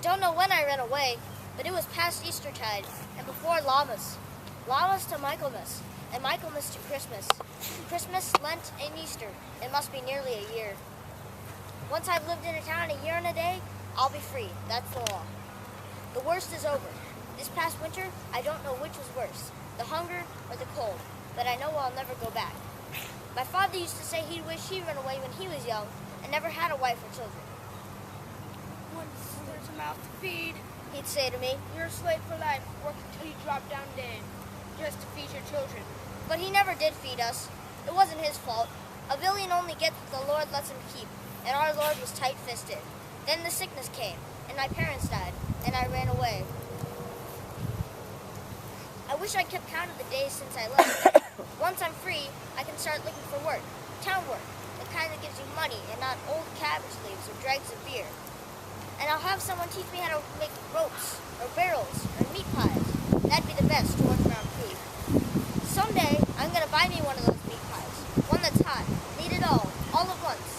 don't know when I ran away, but it was past Eastertide and before Lammas. Lammas to Michaelmas, and Michaelmas to Christmas. Christmas, Lent, and Easter. It must be nearly a year. Once I've lived in a town a year and a day, I'll be free. That's the law. The worst is over. This past winter, I don't know which was worse, the hunger or the cold, but I know I'll never go back. My father used to say he'd wish he'd run away when he was young and never had a wife or children. Once there's a mouth to feed, He'd say to me, you're a slave for life. Work until you drop down dead, just to feed your children. but he never did feed us. It wasn't his fault. A villain only gets what the Lord lets him keep, and our Lord was tight-fisted. Then the sickness came, and my parents died, and I ran away. I wish I kept count of the days since I left. Once I'm free, I can start looking for work, town work, the kind that gives you money and not old cabbage leaves or dregs of beer. And I'll have someone teach me how to make ropes, or barrels, or meat pies. That'd be the best to work around food. Someday, I'm going to buy me one of those meat pies, one that's hot, and eat it all at once.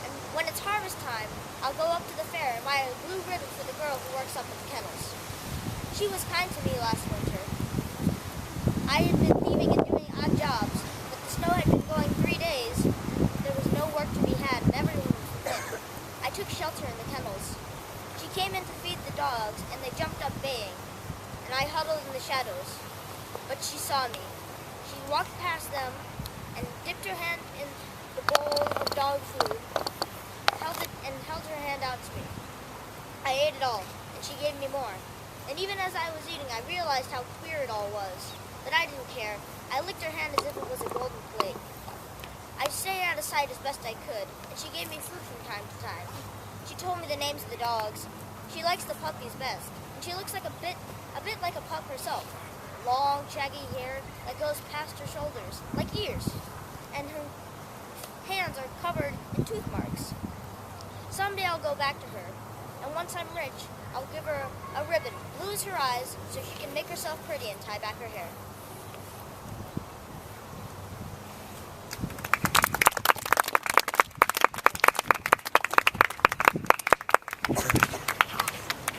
And when it's harvest time, I'll go up to the fair and buy a blue ribbon for the girl who works up at the kennels. She was kind to me last winter. I had been thieving and doing odd jobs, but the snow had been going 3 days. There was no work to be had, and everyone was forbidden. I took shelter in the kennels. She came in to feed the dogs, and they jumped up baying, and I huddled in the shadows. But she saw me. She walked past them and dipped her hand in the bowl of dog food, held her hand out to me. I ate it all, and she gave me more. And even as I was eating, I realized how queer it all was. But I didn't care. I licked her hand as if it was a golden plate. I stayed out of sight as best I could, and she gave me food from time to time. She told me the names of the dogs. She likes the puppies best, and she looks like a bit like a pup herself. Long, shaggy hair that goes past her shoulders, like ears, and her hands are covered in tooth marks. Someday I'll go back to her, and once I'm rich, I'll give her a ribbon, blue as her eyes, so she can make herself pretty and tie back her hair.